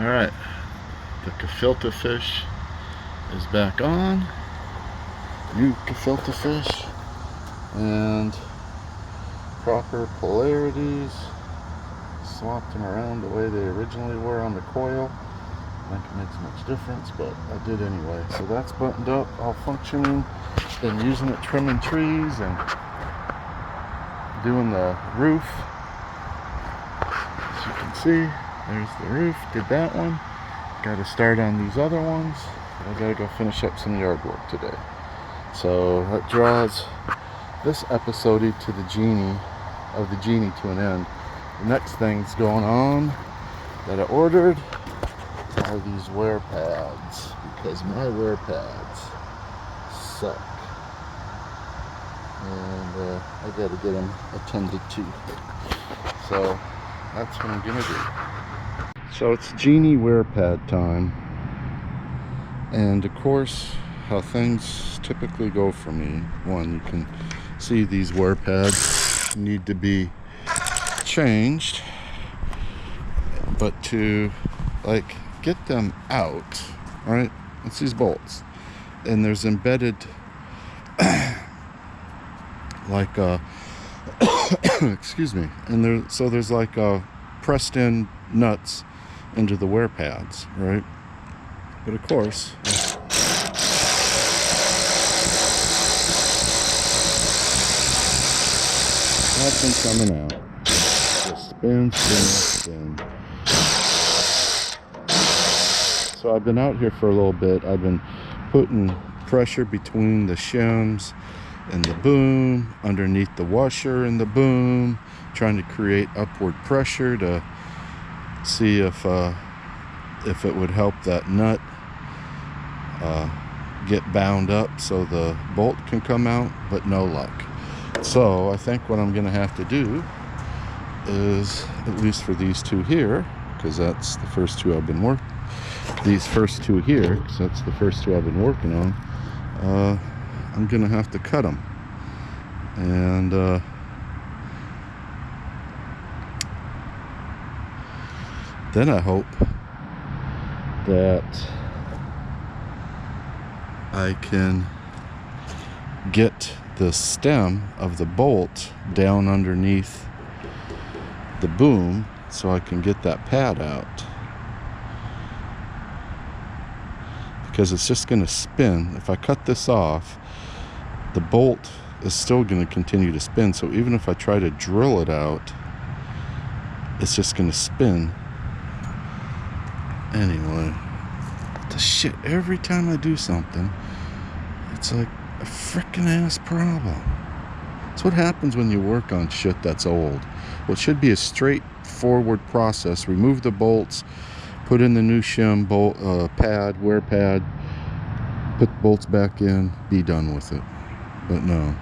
Alright, the gefilte fish is back on. New gefilte fish and proper polarities. Swapped them around the way they originally were on the coil. I think it makes much difference, but I did anyway. So that's buttoned up, all functioning. Been using it trimming trees and doing the roof. As you can see, there's the roof. Did that one. Got to start on these other ones. I got to go finish up some yard work today. So that draws this episode to the Genie to an end. The next thing's going on that I ordered are these wear pads, because my wear pads suck. And I got to get them attended to. So that's what I'm gonna do. So it's Genie wear pad time, and of course how things typically go for me. One, you can see these wear pads need to be changed, but to like get them out, right? It's these bolts, and there's embedded like excuse me, and there's like pressed in nuts into the wear pads, right? But of course nothing coming out. Just spin. So I've been out here for a little bit. I've been putting pressure between the shims and the boom, underneath the washer and the boom, trying to create upward pressure to see if it would help that nut get bound up so the bolt can come out, but no luck. So I think what I'm gonna have to do is, at least for these two here, because that's the first two I've been working, these first two here, because that's the first two I've been working on, I'm gonna have to cut them. And then I hope that I can get the stem of the bolt down underneath the boom so I can get that pad out, because it's just going to spin. If I cut this off, the bolt is still going to continue to spin, so even if I try to drill it out, it's just going to spin anyway. The shit, every time I do something, it's like a frickin' ass problem. It's what happens when you work on shit that's old. Well, it should be a straightforward process. Remove the bolts, put in the new shim bolt pad, wear pad, put the bolts back in, be done with it. But no,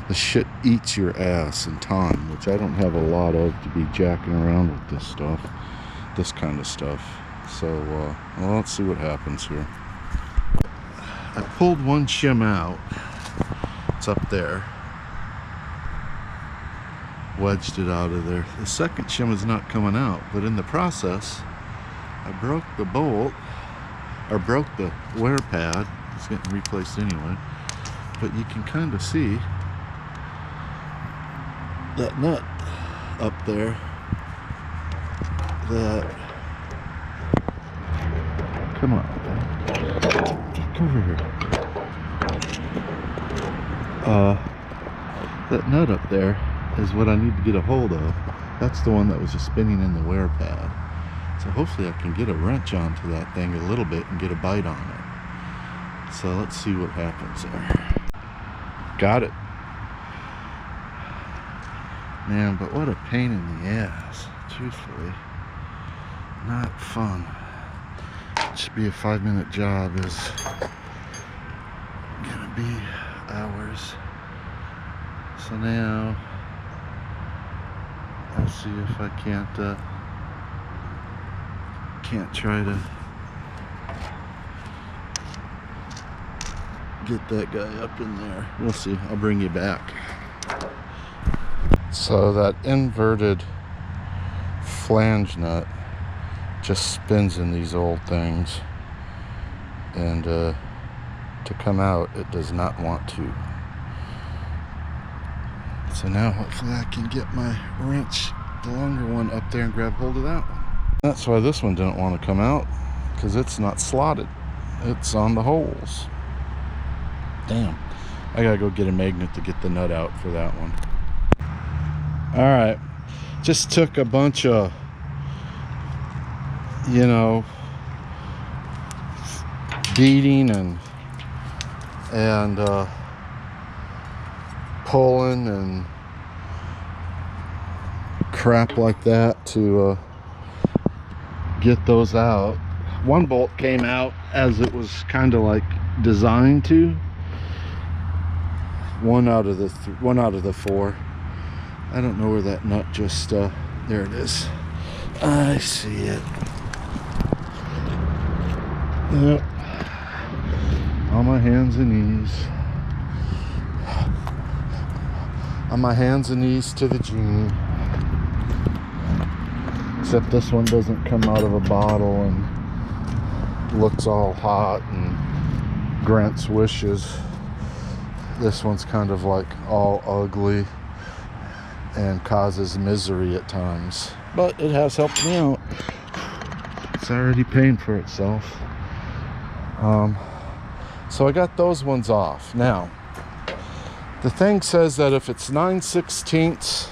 the shit eats your ass and time, which I don't have a lot of to be jacking around with this stuff, this kind of stuff. So well, let's see what happens here. I pulled one shim out. It's up there. Wedged it out of there. The second shim is not coming out, but in the process I broke the bolt, or broke the wear pad. It's getting replaced anyway, but you can kind of see that nut up there, that, come on, get over here. That nut up there is what I need to get a hold of. That's the one that was just spinning in the wear pad. So hopefully I can get a wrench onto that thing a little bit and get a bite on it. So let's see what happens there. Got it. Man, but what a pain in the ass, truthfully. Not fun. It should be a 5-minute job, is gonna be hours. So now I'll see if I can't try to get that guy up in there. We'll see. I'll bring you back. So that inverted flange nut just spins in these old things, and to come out it does not want to. So now hopefully I can get my wrench, the longer one, up there and grab hold of that one. That's why this one didn't want to come out, because it's not slotted, it's on the holes. Damn, I gotta go get a magnet to get the nut out for that one. All right, just took a bunch of, you know, beating and pulling and crap like that to get those out. One bolt came out as it was kind of like designed to. One out of the four. I don't know where that nut just there it is. I see it. Yep. On my hands and knees. On my hands and knees to the Genie. Except this one doesn't come out of a bottle and looks all hot and grants wishes. This one's kind of like all ugly and causes misery at times. But it has helped me out. It's already paying for itself. So I got those ones off. Now, the thing says that if it's 9/16,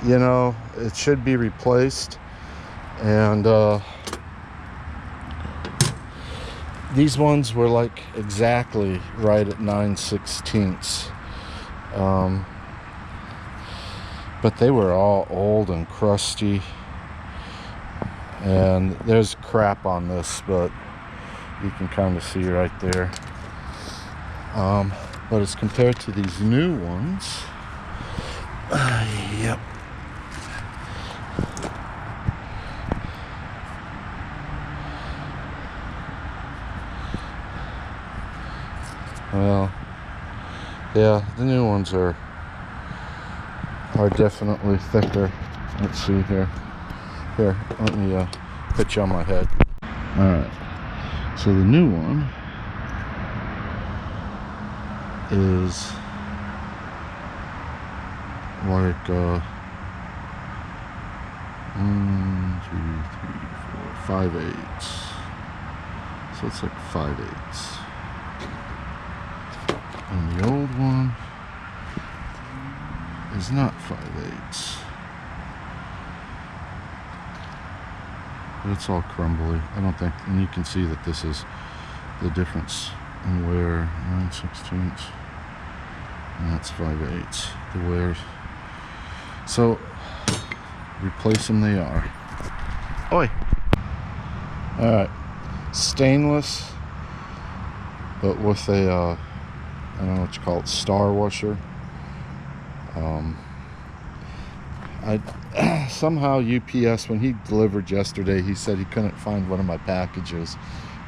you know, it should be replaced. And these ones were like exactly right at 9/16. But they were all old and crusty. And there's crap on this, but you can kind of see right there. But as compared to these new ones, yep. Well, yeah, the new ones are definitely thicker. Let's see here. Here, let me put you on my head. All right. So the new one is like 1, 2, 3, 4, 5/8. So it's like 5/8. And the old one is not 5/8. But it's all crumbly. I don't think, and you can see that this is the difference in wear. 9/16, and that's 5/8. The wear. So replace them they are. Oi. All right, stainless, but with a I don't know what you call it, star washer. Somehow UPS, when he delivered yesterday, he said he couldn't find one of my packages,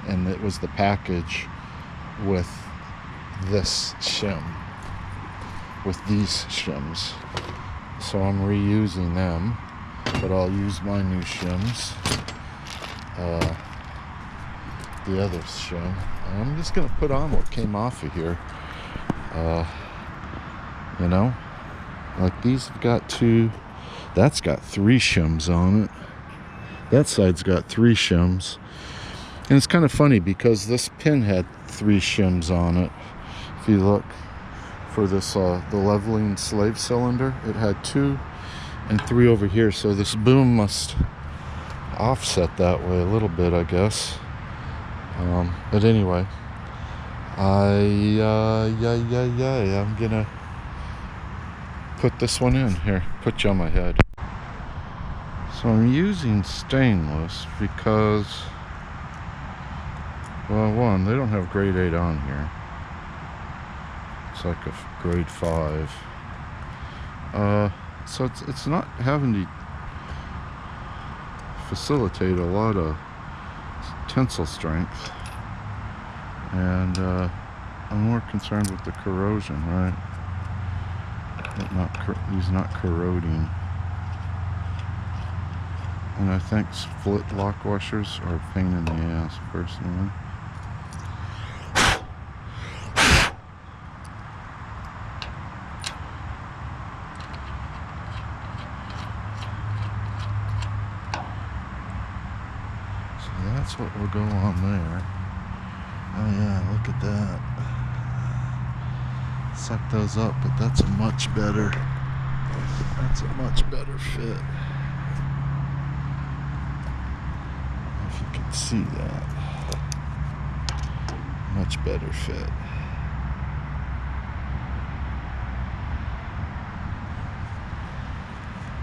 and it was the package with this shim, with these shims. So I'm reusing them, but I'll use my new shims, the other shim. And I'm just gonna put on what came off of here. You know, like these have got 2. That's got 3 shims on it. That side's got 3 shims. And it's kind of funny because this pin had 3 shims on it. If you look for this, the leveling slave cylinder, it had 2 and 3 over here. So this boom must offset that way a little bit, I guess. But anyway, I'm gonna put this one in here, put you on my head. So I'm using stainless because, well, one, they don't have grade 8 on here. It's like a grade 5. So it's not having to facilitate a lot of tensile strength. And I'm more concerned with the corrosion, right? He's not corroding. And I think split lock washers are a pain in the ass, personally. So that's what will go on there. Oh yeah, look at that. Suck those up, but that's a much better fit. If you can see that. Much better fit.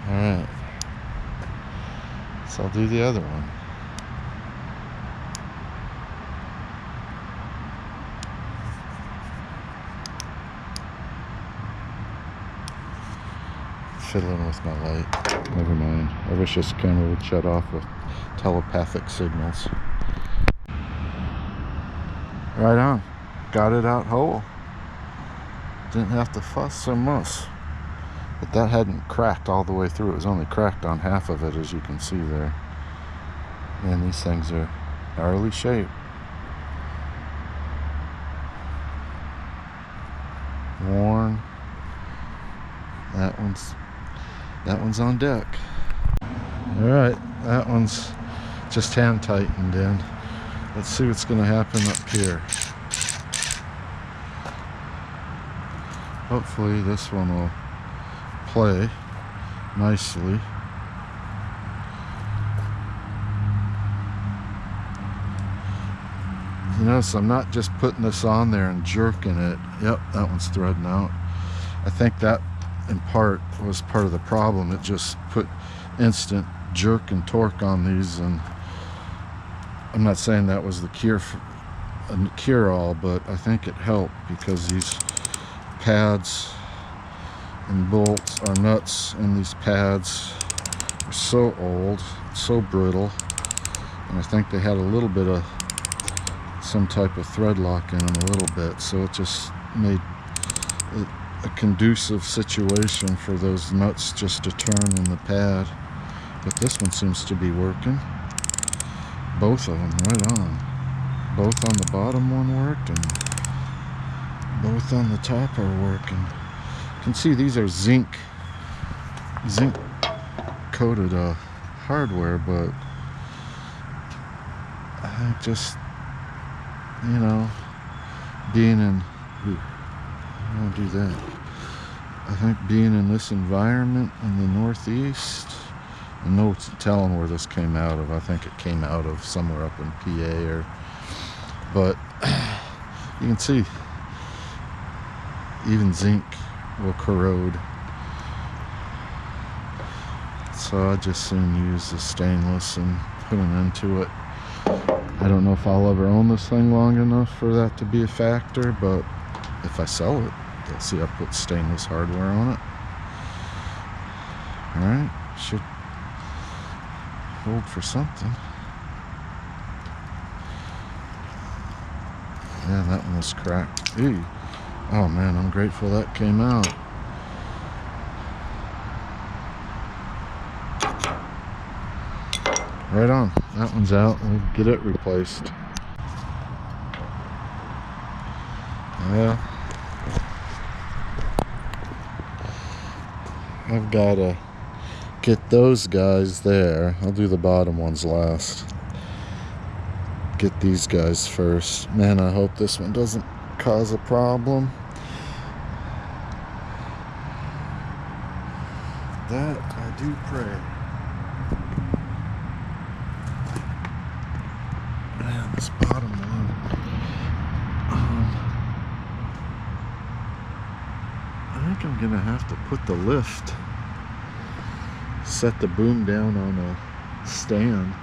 Alright. So I'll do the other one. Fiddling with my light. Never mind. I wish this camera would shut off with telepathic signals. Right on. Got it out whole. Didn't have to fuss or muss. But that hadn't cracked all the way through. It was only cracked on half of it, as you can see there. And these things are gnarly shape. Worn. That one's on deck. Alright, that one's just hand tightened in. Let's see what's going to happen up here. Hopefully this one will play nicely. You notice I'm not just putting this on there and jerking it. Yep, that one's threading out. I think that in part was part of the problem. It just put instant jerk and torque on these, and I'm not saying that was the cure-all, but I think it helped, because these pads and bolts or nuts in these pads are so old, so brittle, and I think they had a little bit of some type of thread lock in them a little bit, so it just made a conducive situation for those nuts just to turn in the pad. But this one seems to be working. Both of them right on. Both on the bottom one worked, and both on the top are working. You can see these are zinc coated hardware, but I just, you know, being in, I won't do that. I think being in this environment in the Northeast, and no telling where this came out of. I think it came out of somewhere up in PA, but you can see even zinc will corrode. So I just soon use the stainless and put an end to it. I don't know if I'll ever own this thing long enough for that to be a factor, but if I sell it, you'll see I put stainless hardware on it. Alright, should hold for something. Yeah, that one was cracked. Ew. Oh man, I'm grateful that came out. Right on. That one's out. We'll get it replaced. Yeah. I've got to get those guys there. I'll do the bottom ones last. Get these guys first. Man, I hope this one doesn't cause a problem. That I do pray. Man, this bottom one. I think I'm gonna have to put the lift, set the boom down on a stand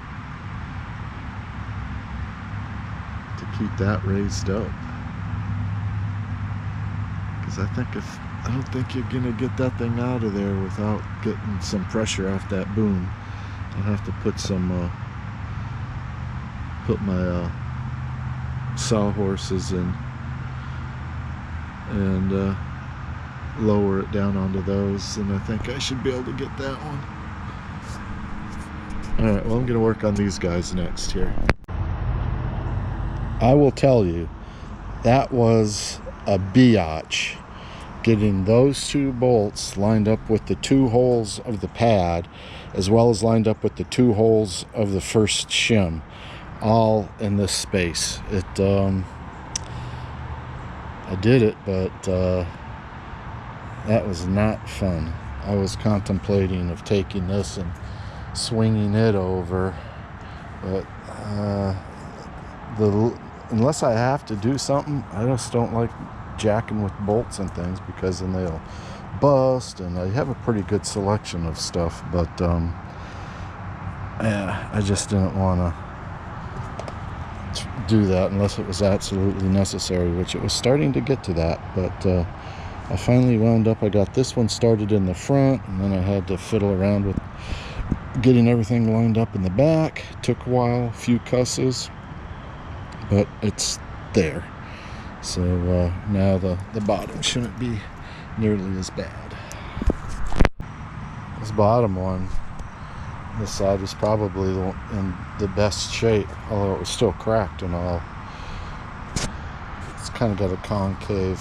to keep that raised up. Because I don't think you're gonna get that thing out of there without getting some pressure off that boom. I'll have to put my sawhorses in and lower it down onto those, and I think I should be able to get that one. Alright, well, I'm going to work on these guys next here. I will tell you, that was a biatch getting those two bolts lined up with the two holes of the pad, as well as lined up with the two holes of the first shim, all in this space. I did it, but that was not fun. I was contemplating of taking this and swinging it over, but unless I have to do something, I just don't like jacking with bolts and things, because then they'll bust, and I have a pretty good selection of stuff, but yeah, I just didn't want to do that unless it was absolutely necessary, which it was starting to get to that. But I finally wound up, I got this one started in the front, and then I had to fiddle around with getting everything lined up in the back. Took a while, a few cusses, but it's there. So now the bottom shouldn't be nearly as bad. This bottom one, this side was probably in the best shape, although it was still cracked and all. It's kind of got a concaved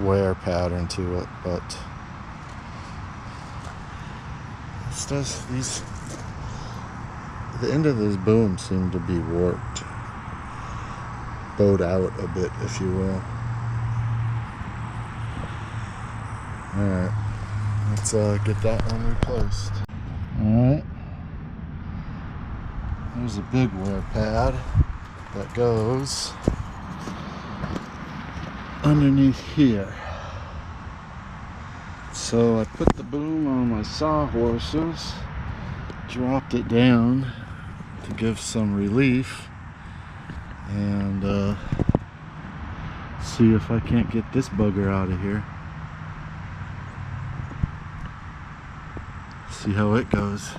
wear pattern to it, but this does, the end of this boom seemed to be warped, bowed out a bit, if you will. Alright, let's get that one replaced. Alright, there's a big wear pad that goes underneath here. So I put the boom on my sawhorses, dropped it down to give some relief, and see if I can't get this bugger out of here. See how it goes.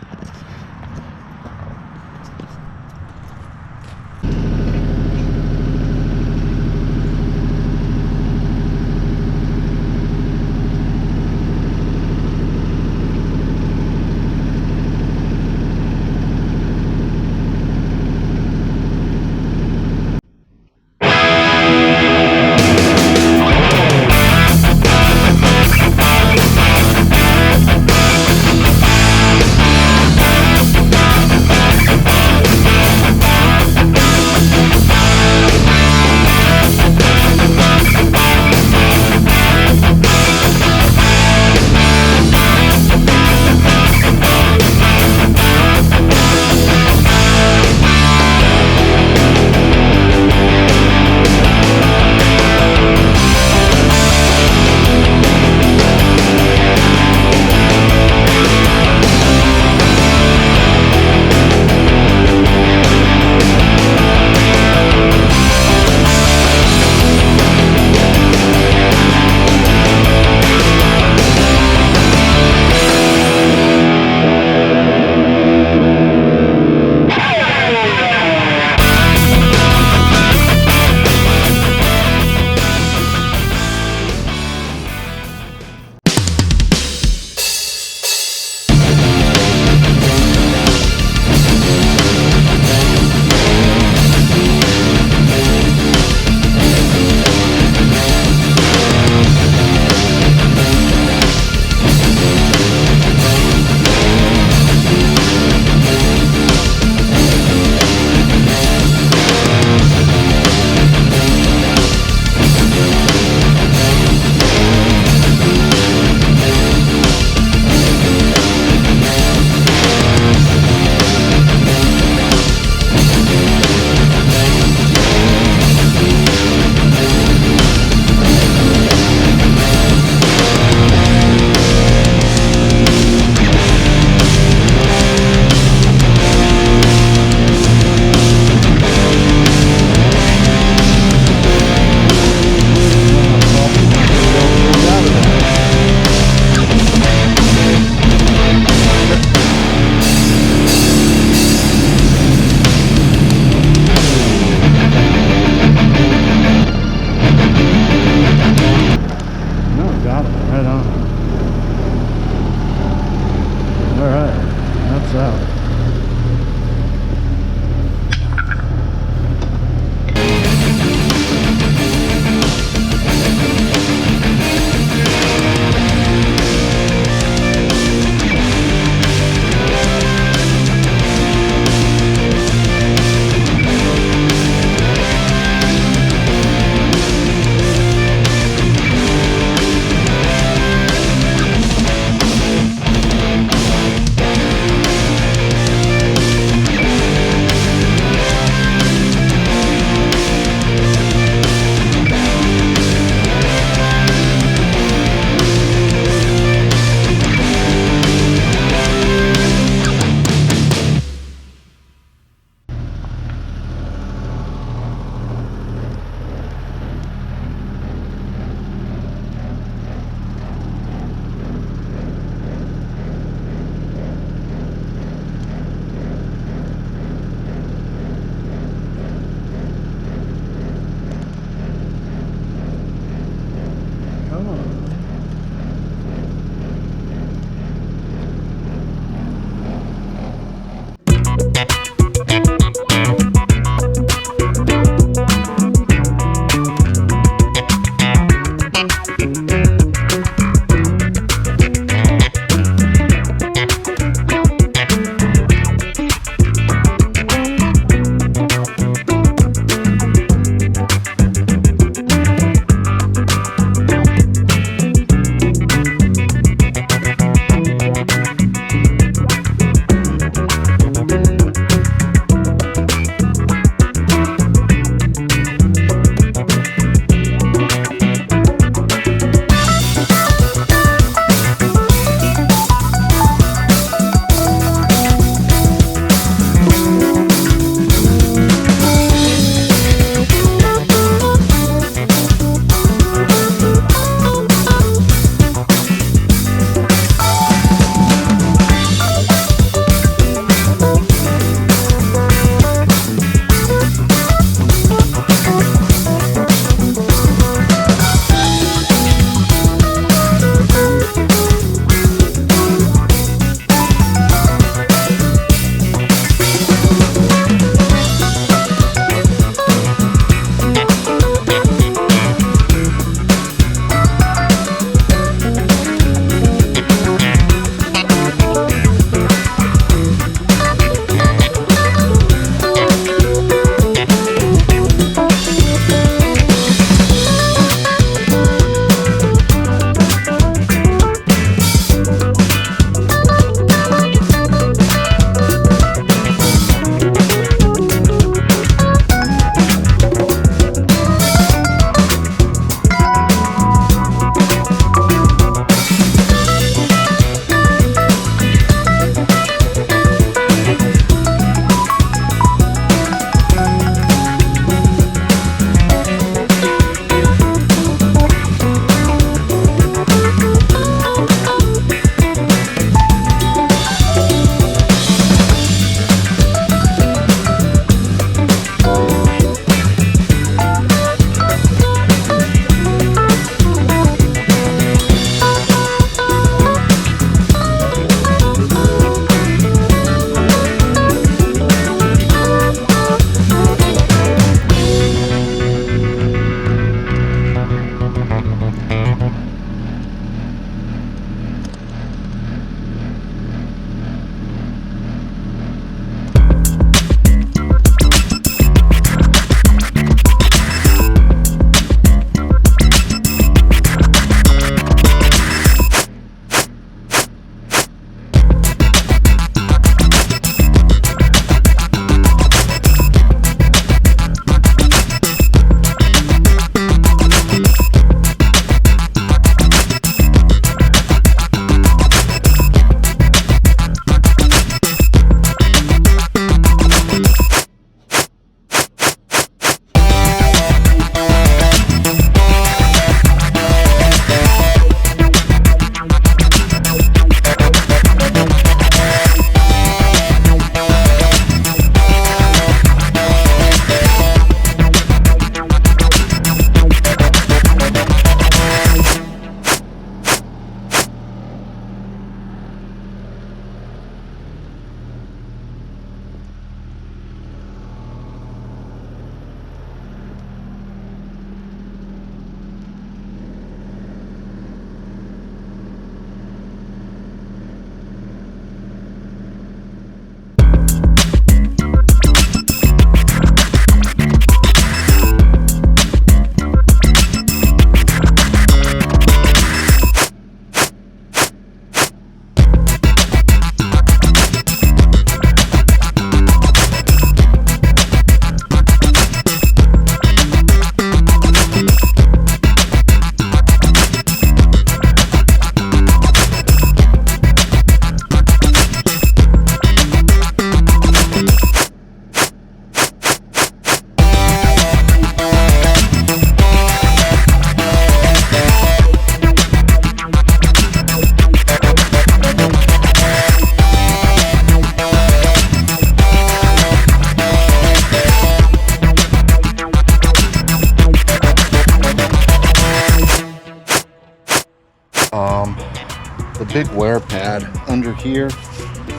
the big wear pad under here,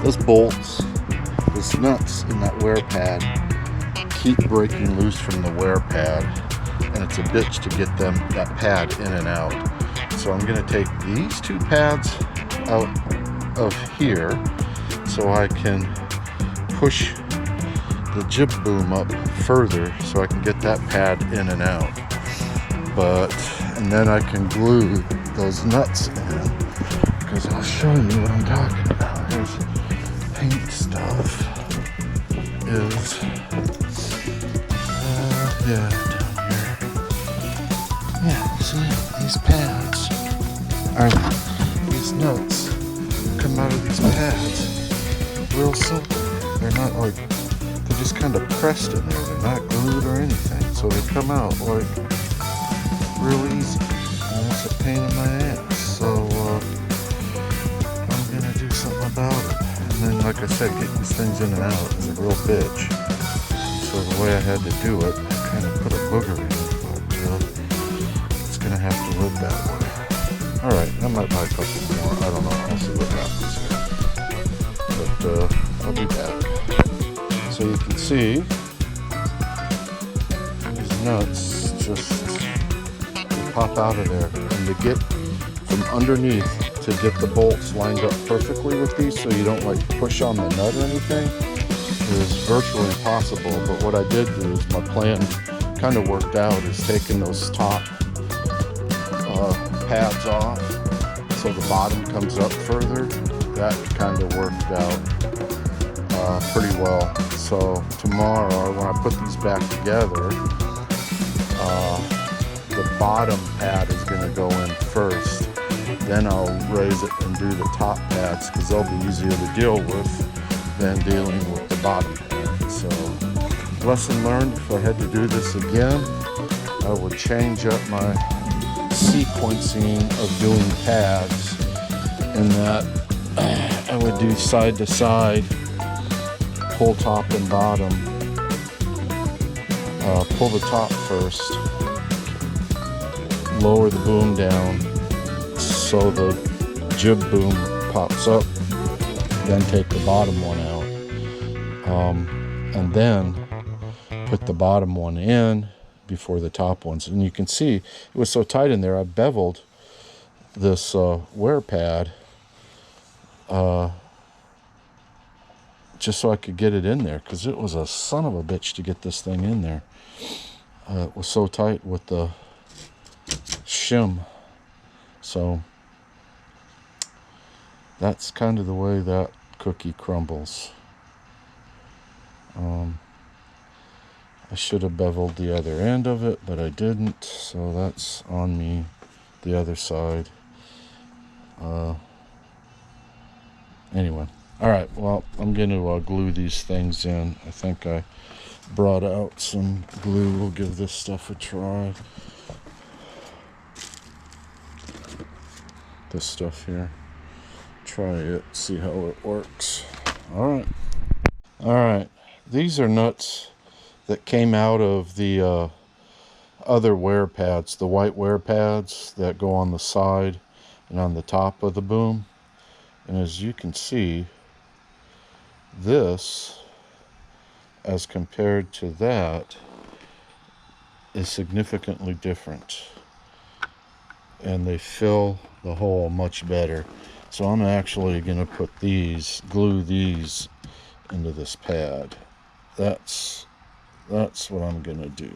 those bolts, those nuts in that wear pad keep breaking loose from the wear pad, and it's a bitch to get that pad in and out. So I'm going to take these two pads out of here so I can push the jib boom up further so I can get that pad in and out. And then I can glue those nuts in, because I'll show you what I'm talking about. Here's paint stuff. Yeah, down here. Yeah, see, these pads these nuts come out of these pads real simple. They're not like, they're just kind of pressed in there. They're not glued or anything. So they come out like real easy. And it's a pain in my ass. So I'm gonna do something about it. And then, like I said, getting these things in and out is a real bitch. So the way I had to do it, I kind of put a booger in it, but it's gonna have to live that way. All right, I might buy a couple more. I don't know. I'll see what happens here. But I'll be back. So you can see these nuts just pop out of there, and to get from underneath to get the bolts lined up perfectly with these so you don't like push on the nut or anything is virtually impossible. But what I did do is, my plan kind of worked out, is taking those top pads off so the bottom comes up further. That kind of worked out pretty well. So tomorrow when I put these back together, the bottom pad is going to go in first, then I'll raise it and do the top pads, because they'll be easier to deal with than dealing with the bottom pad. So lesson learned, if I had to do this again, I would change up my sequencing of doing pads, in that I would do side to side, pull top and bottom, pull the top first, lower the boom down so the jib boom pops up, then take the bottom one out, and then put the bottom one in before the top ones. And you can see it was so tight in there, I beveled this wear pad just so I could get it in there, because it was a son of a bitch to get this thing in there. It was so tight with the shim. So that's kind of the way that cookie crumbles. I should have beveled the other end of it, but I didn't, so that's on me, the other side. Anyway, all right, well, I'm going to glue these things in. I think I brought out some glue. We'll give this stuff a try. This stuff here. Try it, see how it works. All right. These are nuts that came out of the other wear pads, the white wear pads that go on the side and on the top of the boom. And as you can see, this, as compared to that, is significantly different. And they fill the hole much better. So I'm actually going to put these, glue these into this pad. That's what I'm going to do.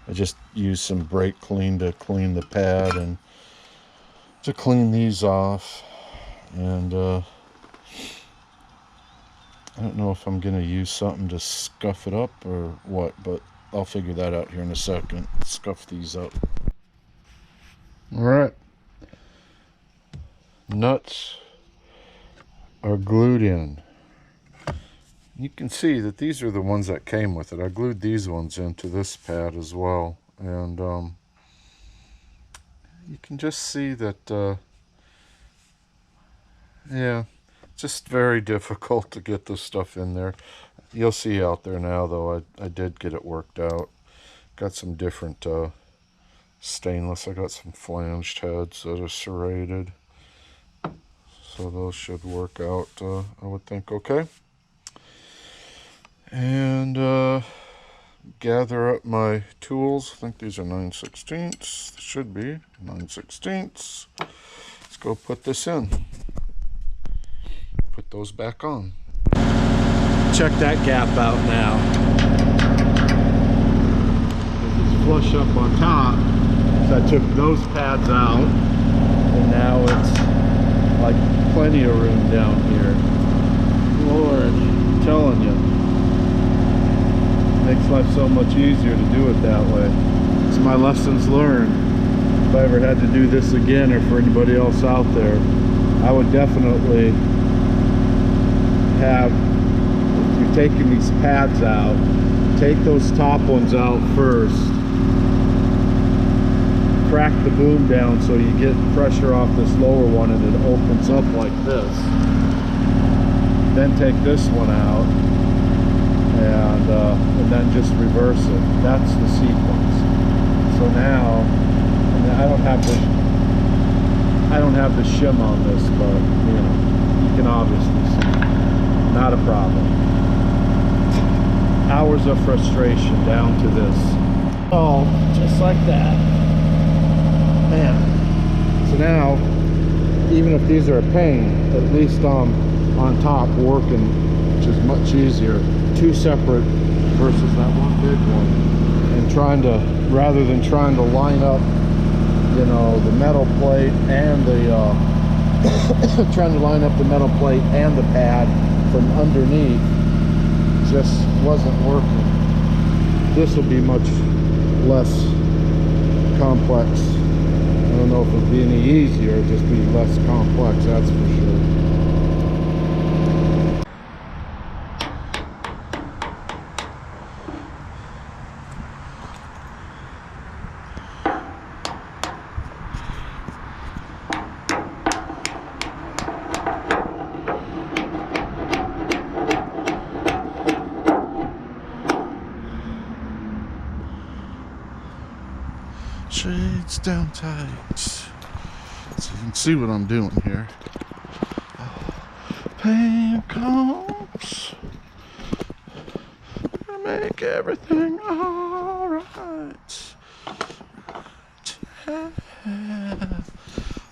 I just use some brake clean to clean the pad and to clean these off. And I don't know if I'm going to use something to scuff it up or what, but I'll figure that out here in a second. Scuff these up. All right. Nuts are glued in. You can see that these are the ones that came with it. I glued these ones into this pad as well. And you can just see that, yeah, just very difficult to get this stuff in there. You'll see out there now, though, I did get it worked out. Got some different stainless. I got some flanged heads that are serrated. So those should work out, I would think, okay. And gather up my tools. I think these are 9/16. Should be 9/16. Let's go put this in. Put those back on. Check that gap out now. It's flush up on top. So I took those pads out, and now it's like plenty of room down here. Lord, I'm telling you, makes life so much easier to do it that way. It's my lessons learned. If I ever had to do this again, or for anybody else out there, I would definitely have, if you're taking these pads out, take those top ones out first, crack the boom down so you get pressure off this lower one and it opens up like this. Then take this one out and then just reverse it. That's the sequence. So now, and I don't have the shim on this, but you know, you can obviously see. Not a problem. Hours of frustration down to this. Oh, just like that. Man. So now, even if these are a pain, at least I'm on top working, which is much easier. Two separate versus that one big one. And trying to, rather than trying to line up, you know, the metal plate and the, trying to line up the metal plate and the pad from underneath, just wasn't working. This will be much less complex. I don't know if it'll be any easier, it'll just be less complex, that's for sure. Shades down tight, so you can see what I'm doing here. Pain comes to make everything alright.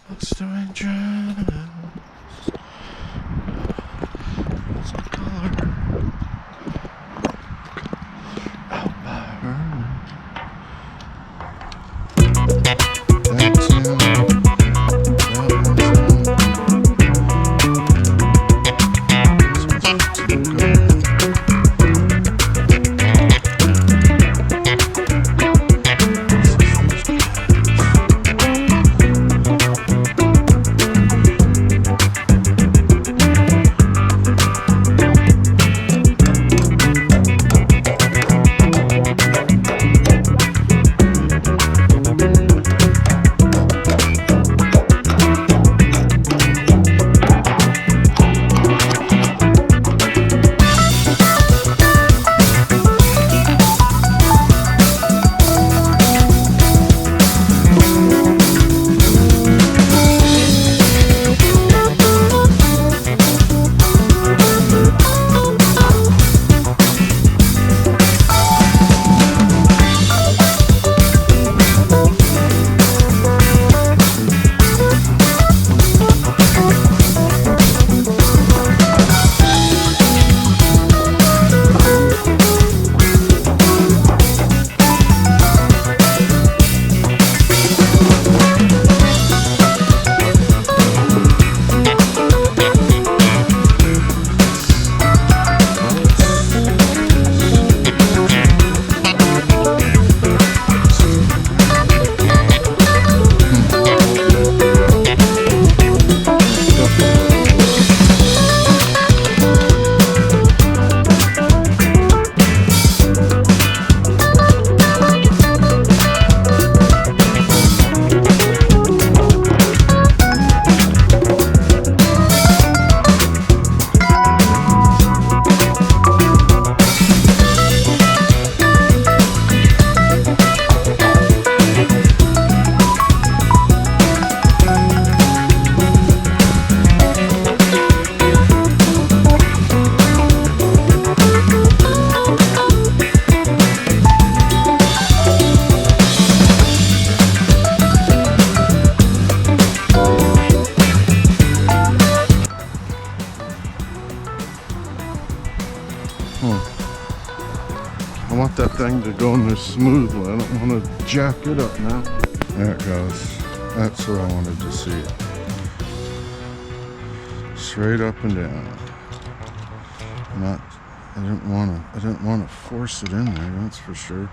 Looks doing drugs. What's the color? Out by her. want that thing to go in there smoothly. I don't want to jack it up now. There it goes. That's what I wanted to see. Straight up and down. I didn't want to force it in there, that's for sure.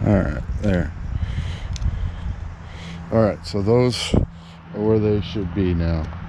Alright, there. Alright, so those are where they should be now.